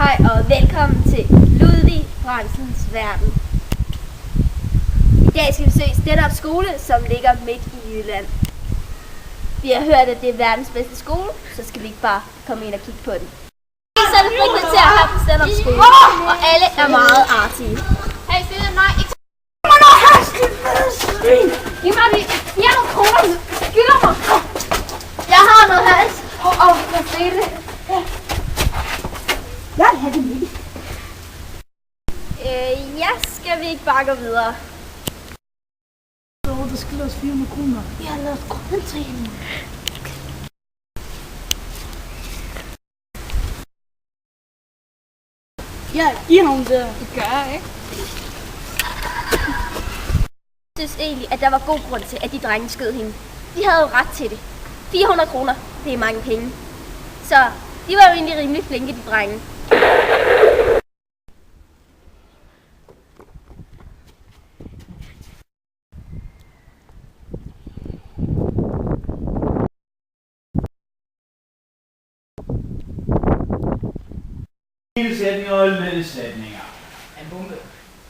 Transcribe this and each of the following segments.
Hej og velkommen til Ludvig Fransens verden. I dag skal vi se Stenderup skole, som ligger midt i Jylland. Vi har hørt, at det er verdens bedste skole, så skal vi ikke bare komme ind og kigge på den. Så er det frikvarter her på Stenderup skole, og alle er meget artige. Hey, Stine, nej, ikke Giv mig lige 400 kroner, skylder mig. Jeg har noget hals. Hvad ser det? Jeg vil have det lige. Ja, skal vi ikke bare gå videre? Der skylder os 400 kroner. Vi har lavet grundtræning. Ja, giv ham der. det gør jeg ikke. Jeg synes egentlig, at der var god grund til, at de drenge skød hende. De havde jo ret til det. 400 kroner, det er mange penge. Så de var jo egentlig rimelig flinke, de drenge. Hele sætninger og ledsætninger. En bombe.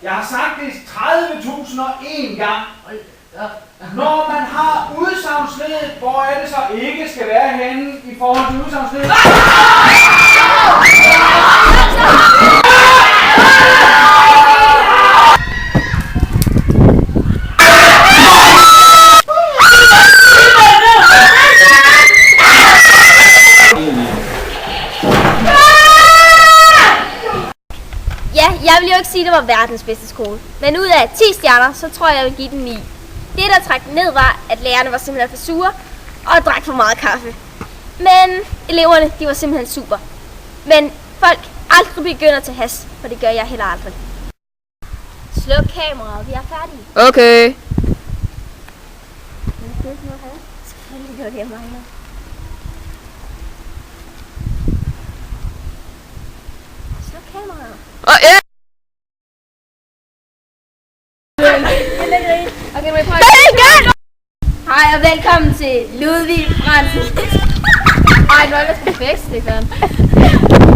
Jeg har sagt det 30.001 gang. Når man har udsagnsledet, hvor er det så ikke skal være henne i forhold til udsagnsledet? Ja, jeg vil jo ikke sige, at det var verdens bedste skole. Men ud af 10 stjerner, så tror jeg vil give den 9. Det, der trak den ned, var, at lærerne var simpelthen for sure og drak for meget kaffe. Men eleverne, de var simpelthen super. Men folk aldrig begynder til has, for det gør jeg heller aldrig. Sluk kameraet, vi er færdige. Okay. Selvfølgelig gør det, jeg mangler. Sluk kameraet. Ja. Okay, men prøv Hej og velkommen til Ludvig Fransen. Ej, nu er jeg sgu fækst, Stefan.